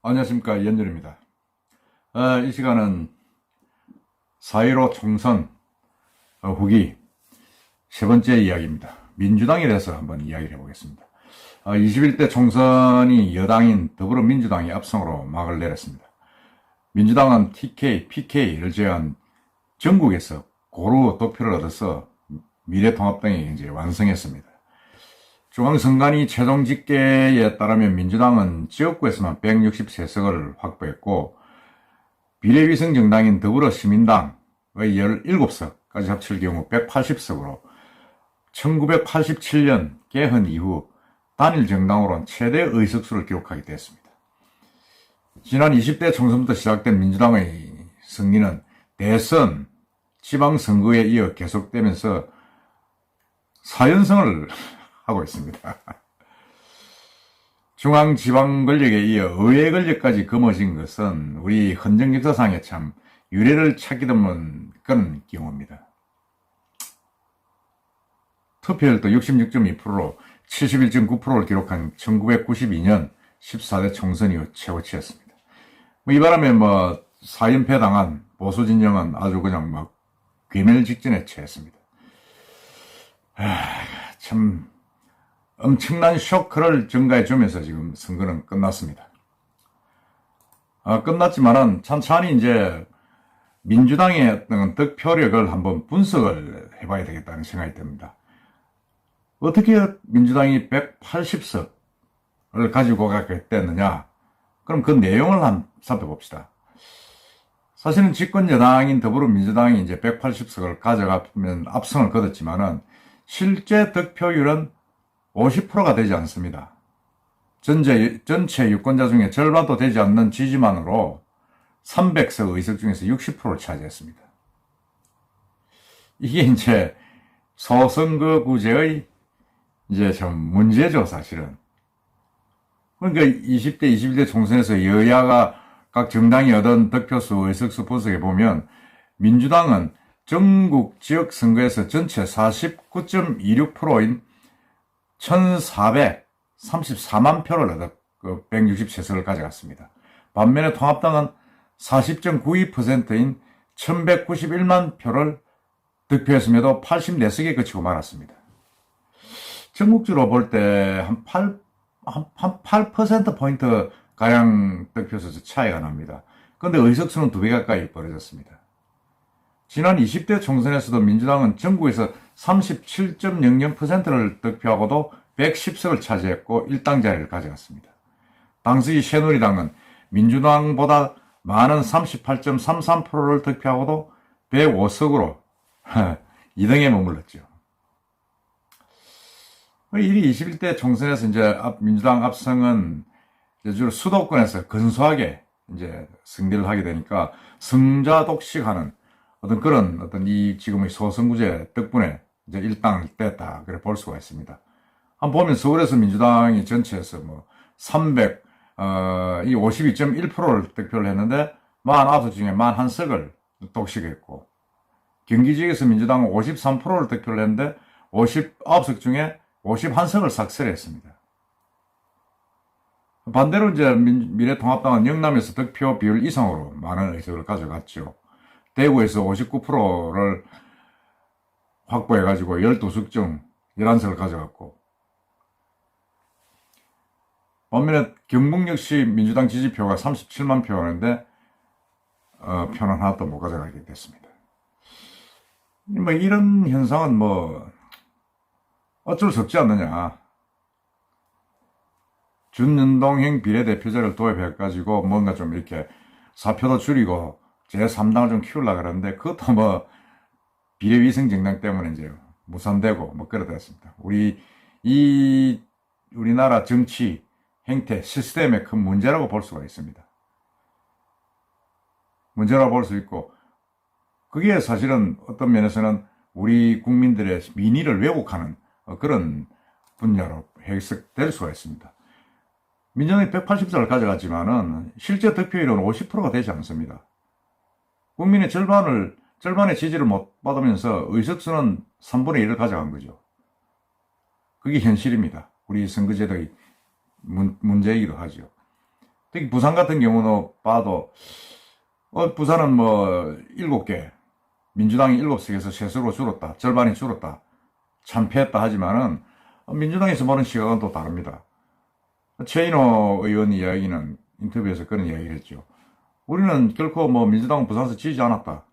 안녕하십니까, 이현열입니다. 이 시간은 4.15 총선 후기 세 번째 이야기입니다. 민주당에 대해서 한번 이야기를 해보겠습니다. 21대 총선이 여당인 더불어민주당이 압승으로 막을 내렸습니다. 민주당은 TK, PK를 제외한 전국에서 고루 득표를 얻어서 미래통합당이 이제 완성했습니다. 중앙선관위 최종 집계에 따르면 민주당은 지역구에서만 163석을 확보했고, 비례위성 정당인 더불어시민당의 17석까지 합칠 경우 180석으로 1987년 개헌 이후 단일 정당으로는 최대 의석수를 기록하게 됐습니다. 지난 20대 총선부터 시작된 민주당의 승리는 대선, 지방선거에 이어 계속되면서 4연승을 하고 있습니다. 중앙지방 권력에 이어 의회 권력까지 거머쥔 것은 우리 헌정 역사상에 참 유례를 찾기 드문 그런 경우입니다. 투표율도 66.2%로 71.9%를 기록한 1992년 14대 총선 이후 최고치였습니다. 이 바람에 4연패 당한 보수 진영은 아주 그냥 괴멸 직전에 처했습니다. 참 엄청난 쇼크를 전가해 주면서 지금 선거는 끝났습니다. 끝났지만은 천천히 이제 민주당의 어떤 득표력을 한번 분석을 해봐야 되겠다는 생각이 듭니다. 어떻게 민주당이 180석을 가지고 가게 됐느냐? 그럼 그 내용을 한번 살펴봅시다. 사실은 집권 여당인 더불어민주당이 이제 180석을 가져가면 압승을 거뒀지만은 실제 득표율은 50%가 되지 않습니다. 전체 유권자 중에 절반도 되지 않는 지지만으로 300석 의석 중에서 60%를 차지했습니다. 이게 이제 소선거구제의 이제 좀 문제죠, 사실은. 그러니까 20대, 21대 총선에서 여야가 각 정당이 얻은 득표수, 의석수 분석해 보면 민주당은 전국 지역 선거에서 전체 49.26%인 1,434만 표를 얻어 163석을 가져갔습니다. 반면에 통합당은 40.92%인 1,191만 표를 득표했음에도 84석에 그치고 말았습니다. 전국적으로 볼 때 한 8%포인트 가량 득표수 차이가 납니다. 그런데 의석수는 2배 가까이 벌어졌습니다. 지난 20대 총선에서도 민주당은 전국에서 37.00%를 득표하고도 110석을 차지했고 1당 자리를 가져갔습니다. 당시 새누리당은 민주당보다 많은 38.33%를 득표하고도 105석으로 2등에 머물렀죠. 이 21대 총선에서 이제 민주당 압승은 주로 수도권에서 근소하게 이제 승리를 하게 되니까 승자 독식하는 그런 이 지금의 소선구제 덕분에 이제 일당을 뗐다 그래 볼 수가 있습니다. 한번 보면 서울에서 민주당이 전체에서 이 52.1%를 득표를 했는데 49석 중에 41석을 독식했고, 경기 지역에서 민주당은 53%를 득표를 했는데 59석 중에 51석을 삭설했습니다. 반대로 이제 미래통합당은 영남에서 득표 비율 이상으로 많은 의석을 가져갔죠. 대구에서 59%를 확보해가지고 12석 중 11석을 가져갔고, 반면에 경북 역시 민주당 지지표가 37만 표였는데 표는 하나도 못 가져가게 됐습니다. 이런 현상은 어쩔 수 없지 않느냐. 준연동형 비례대표제를 도입해가지고 뭔가 좀 이렇게 사표도 줄이고 제3당을 좀 키우려고 그러는데, 그것도 비례위성 정당 때문에 이제 무산되고 그러됐습니다. 우리나라 정치, 행태, 시스템의 큰 문제라고 볼 수가 있습니다. 문제라고 볼 수 있고, 그게 사실은 어떤 면에서는 우리 국민들의 민의를 왜곡하는 그런 분야로 해석될 수가 있습니다. 민주당이 180석을 가져갔지만은 실제 득표율은 50%가 되지 않습니다. 국민의 절반의 지지를 못 받으면서 의석수는 3분의 1을 가져간 거죠. 그게 현실입니다. 우리 선거제도의 문제이기도 하죠. 특히 부산 같은 경우는 봐도, 부산은 뭐, 7개, 민주당이 7석에서 3석으로 줄었다. 절반이 줄었다. 참패했다 하지만은, 민주당에서 보는 시각은 또 다릅니다. 최인호 의원 이야기는 인터뷰에서 그런 이야기를 했죠. 우리는 결코 뭐 민주당은 부산에서 지지 않았다.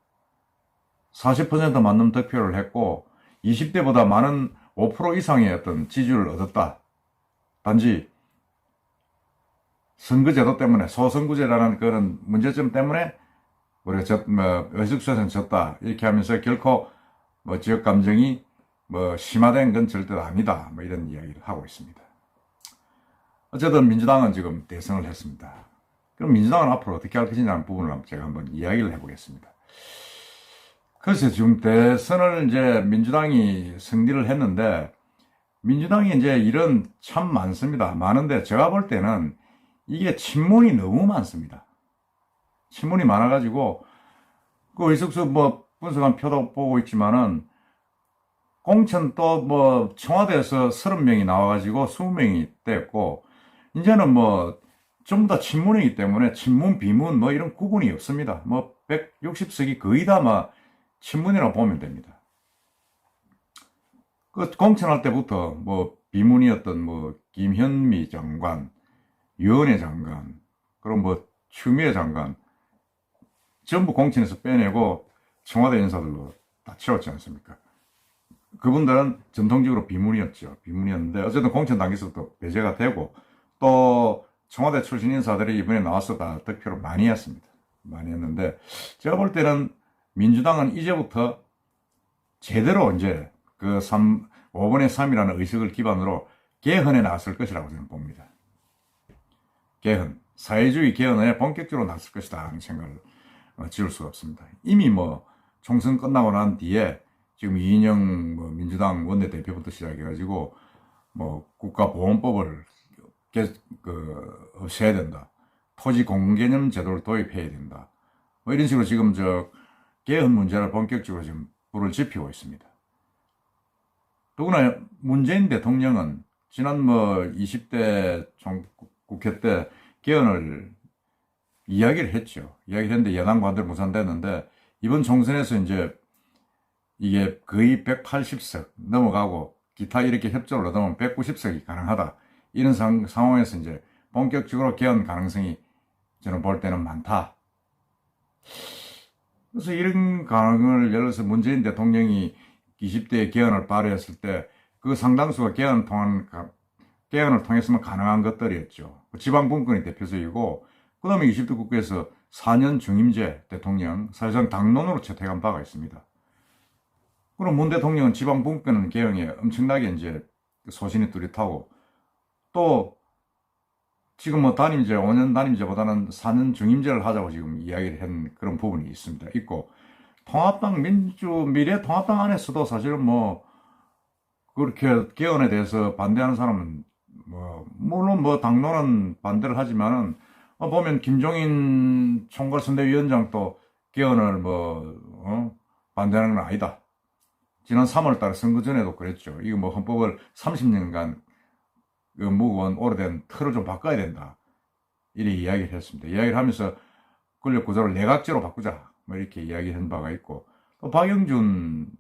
40% 맞는 득표를 했고 20대보다 많은 5% 이상의 어떤 지지를 얻었다. 단지 선거제도 때문에 소선거제라는 그런 문제점 때문에 우리가 의석수에서는 졌다. 이렇게 하면서 결코 뭐 지역 감정이 뭐 심화된 건 절대 아니다. 뭐 이런 이야기를 하고 있습니다. 어쨌든 민주당은 지금 대선을 했습니다. 그럼 민주당은 앞으로 어떻게 할 것이냐는 부분을 제가 한번 이야기를 해보겠습니다. 그래서 지금 대선을 이제 민주당이 승리를 했는데, 민주당이 이제 일은 참 많습니다. 많은데 제가 볼 때는 이게 친문이 너무 많습니다. 친문이 많아가지고, 그 의석수 뭐 분석한 표도 보고 있지만은, 공천 또 뭐 청와대에서 30명이 나와가지고 20명이 됐고, 이제는 뭐 전부 다 친문이기 때문에 친문, 비문 뭐 이런 구분이 없습니다. 뭐 160석이 거의 다 막 친문이라고 보면 됩니다. 그 공천할 때부터 뭐 비문이었던 뭐 김현미 장관, 유은혜 장관, 그럼 뭐 추미애 장관 전부 공천에서 빼내고 청와대 인사들로 다 채웠지 않습니까? 그분들은 전통적으로 비문이었죠. 비문이었는데 어쨌든 공천 단계에서부터 배제가 되고, 또 청와대 출신 인사들이 이번에 나와서 다 득표를 많이 했습니다. 많이 했는데 제가 볼 때는 민주당은 이제부터 제대로 이제 그 5분의 3이라는 의석을 기반으로 개헌에 나설 것이라고 저는 봅니다. 개헌, 사회주의 개헌에 본격적으로 나설 것이다 하는 생각을 지울 수가 없습니다. 이미 뭐 총선 끝나고 난 뒤에 지금 이인영 뭐 민주당 원내대표부터 시작해가지고 뭐 국가보훈법을 없애야 된다. 토지 공개념 제도를 도입해야 된다. 뭐 이런 식으로 지금 개헌 문제를 본격적으로 지금 불을 지피고 있습니다. 더구나 문재인 대통령은 지난 뭐 20대 국회 때 개헌을 이야기를 했죠. 이야기를 했는데 야당 반대로 무산됐는데, 이번 총선에서 이제 이게 거의 180석 넘어가고 기타 이렇게 협조를 얻으면 190석이 가능하다. 이런 상황에서 이제 본격적으로 개헌 가능성이 저는 볼 때는 많다. 그래서 이런 가능을 예를 들어서 문재인 대통령이 20대 개헌을 발의했을 때 그 상당수가 개헌을 통했으면 가능한 것들이었죠. 지방분권이 대표적이고, 그 다음에 20대 국회에서 4년 중임제 대통령, 사실상 당론으로 채택한 바가 있습니다. 그럼 문 대통령은 지방분권 개헌에 엄청나게 이제 소신이 뚜렷하고, 또 지금 뭐 5년 단임제보다는 4년 중임제를 하자고 지금 이야기를 한 그런 부분이 있고, 통합당 미래통합당 안에서도 사실은 뭐 그렇게 개헌에 대해서 반대하는 사람은 뭐 물론 뭐 당론은 반대를 하지만은 보면 김종인 총괄선대위원장도 개헌을 반대하는 건 아니다. 지난 3월달 선거 전에도 그랬죠. 이거 뭐 헌법을 30년간 무거운 오래된 틀을 좀 바꿔야 된다. 이렇게 이야기를 했습니다. 이야기를 하면서 권력 구조를 내각제로 바꾸자. 뭐 이렇게 이야기한 바가 있고, 또 박영준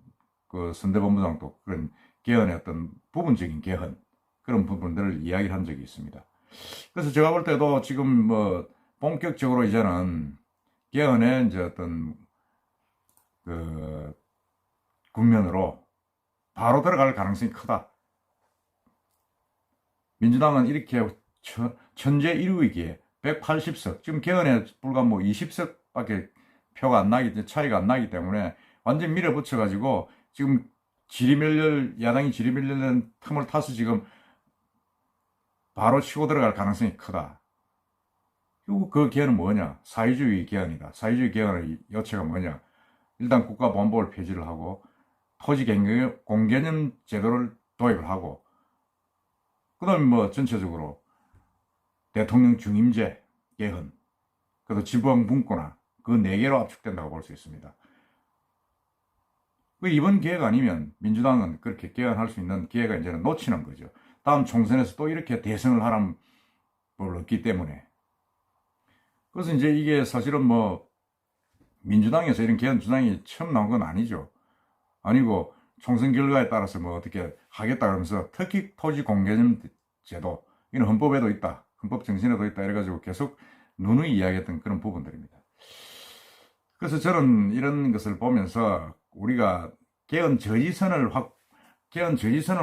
그 선대본부장도 그런 개헌의 어떤 부분적인 개헌, 그런 부분들을 이야기를 한 적이 있습니다. 그래서 제가 볼 때도 지금 뭐 본격적으로 이제는 개헌의 이제 어떤 그 국면으로 바로 들어갈 가능성이 크다. 민주당은 이렇게 천재 1위기에 180석, 지금 개헌에 불과 뭐 20석밖에 표가 안 나기, 차이가 안 나기 때문에 완전 밀어붙여가지고 지금 야당이 지리멸렬된 틈을 타서 지금 바로 치고 들어갈 가능성이 크다. 그리고 그 개헌은 뭐냐? 사회주의 개헌이다. 사회주의 개헌의 요체가 뭐냐? 일단 국가보안법을 폐지를 하고 토지 공개념 제도를 도입을 하고, 그 다음에 뭐 전체적으로 대통령 중임제 개헌, 그리고 지방분권화, 그 4개로 압축된다고 볼 수 있습니다. 이번 기회가 아니면 민주당은 그렇게 개헌할 수 있는 기회가 이제는 놓치는 거죠. 다음 총선에서 또 이렇게 대선을 하라는 걸 얻기 때문에 그래서 이제 이게 사실은 뭐 민주당에서 이런 개헌 주장이 처음 나온 건 아니죠. 아니고 총선 결과에 따라서 뭐 어떻게 하겠다 그러면서 특히 토지 공개념 제도, 이는 헌법에도 있다, 헌법 정신에도 있다 이래가지고 계속 누누이 이야기했던 그런 부분들입니다. 그래서 저는 이런 것을 보면서 우리가 개헌 저지선을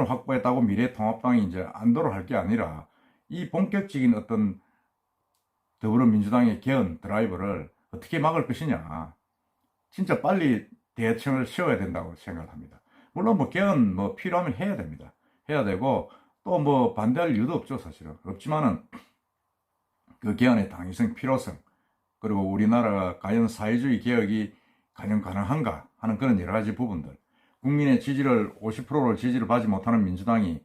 확보했다고 미래통합당이 이제 안도를 할 게 아니라 이 본격적인 어떤 더불어민주당의 개헌 드라이브를 어떻게 막을 것이냐, 진짜 빨리 대책을 세워야 된다고 생각을 합니다. 물론 뭐 개헌 뭐 필요하면 해야 됩니다. 해야 되고 또 뭐 반대할 이유도 없죠, 사실은. 없지만은 그 개헌의 당위성, 필요성, 그리고 우리나라가 과연 사회주의 개혁이 과연 가능한가 하는 그런 여러 가지 부분들, 국민의 지지를 50%를 지지를 받지 못하는 민주당이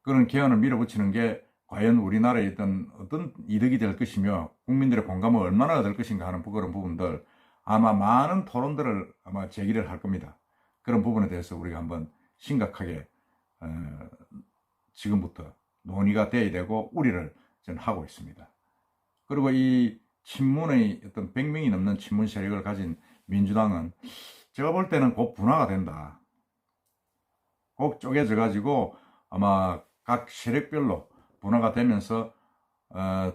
그런 개헌을 밀어붙이는 게 과연 우리나라에 어떤 이득이 될 것이며 국민들의 공감을 얼마나 얻을 것인가 하는 그런 부분들, 아마 많은 토론들을 아마 제기를 할 겁니다. 그런 부분에 대해서 우리가 한번 심각하게 지금부터 논의가 돼야 되고 우리를 저는 하고 있습니다. 그리고 이 친문의 어떤 100명이 넘는 친문 세력을 가진 민주당은 제가 볼 때는 곧 분화가 된다. 곧 쪼개져 가지고 아마 각 세력별로 분화가 되면서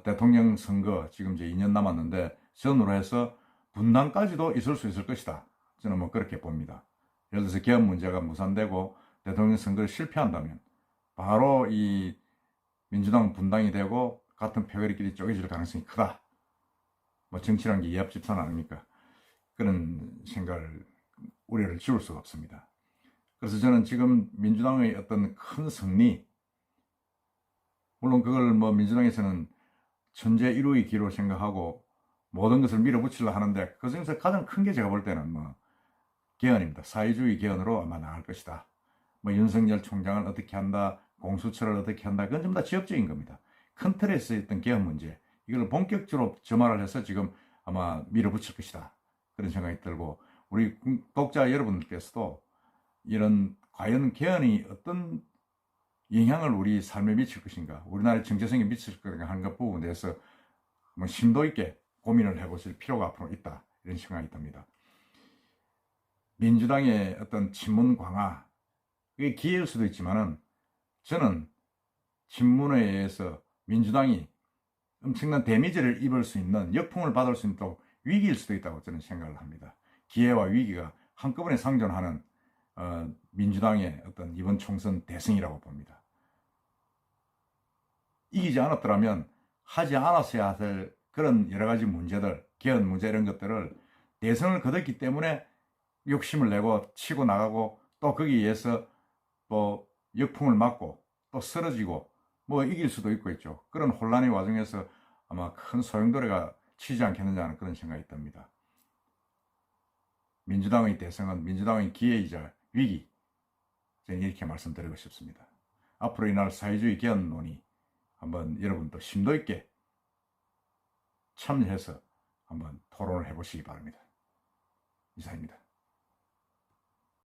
대통령 선거 지금 이제 2년 남았는데 전으로 해서 분당까지도 있을 수 있을 것이다. 저는 뭐 그렇게 봅니다. 예를 들어서 개헌 문제가 무산되고 대통령 선거를 실패한다면 바로 이 민주당 분당이 되고 같은 표결끼리 쪼개질 가능성이 크다. 뭐 정치라는 게 이합집산 아닙니까? 그런 생각을, 우려를 지울 수가 없습니다. 그래서 저는 지금 민주당의 어떤 큰 승리, 물론 그걸 뭐 민주당에서는 천재 일우의 기로 생각하고 모든 것을 밀어붙이려 하는데 그 중에서 가장 큰 게 제가 볼 때는 뭐 개헌입니다. 사회주의 개헌으로 아마 나갈 것이다. 뭐 윤석열 총장을 어떻게 한다, 공수처를 어떻게 한다, 그건 전부 다 지역적인 겁니다. 큰 틀에서 있던 개헌 문제, 이걸 본격적으로 점화를 해서 지금 아마 밀어붙일 것이다. 그런 생각이 들고, 우리 독자 여러분들께서도 이런 과연 개헌이 어떤 영향을 우리 삶에 미칠 것인가, 우리나라의 정체성에 미칠 것인가 하는 것 부분에 대해서 뭐 심도 있게 고민을 해보실 필요가 앞으로 있다, 이런 생각이 듭니다. 민주당의 어떤 친문 강화, 그게 기회일 수도 있지만은 저는 친문에 의해서 민주당이 엄청난 데미지를 입을 수 있는, 역풍을 받을 수 있는 또 위기일 수도 있다고 저는 생각을 합니다. 기회와 위기가 한꺼번에 상존하는 민주당의 어떤 이번 총선 대승이라고 봅니다. 이기지 않았더라면 하지 않았어야 할 그런 여러 가지 문제들, 개헌 문제 이런 것들을 대선을 거뒀기 때문에 욕심을 내고 치고 나가고 또 거기에 의해서 뭐 역풍을 맞고 또 쓰러지고 뭐 이길 수도 있고 있죠. 그런 혼란의 와중에서 아마 큰 소용돌이가 치지 않겠느냐 하는 그런 생각이 듭니다. 민주당의 대승은 민주당의 기회이자 위기, 저는 이렇게 말씀드리고 싶습니다. 앞으로 이날 사회주의 개헌 논의 한번 여러분도 심도 있게 참여해서 한번 토론을 해보시기 바랍니다. 이상입니다.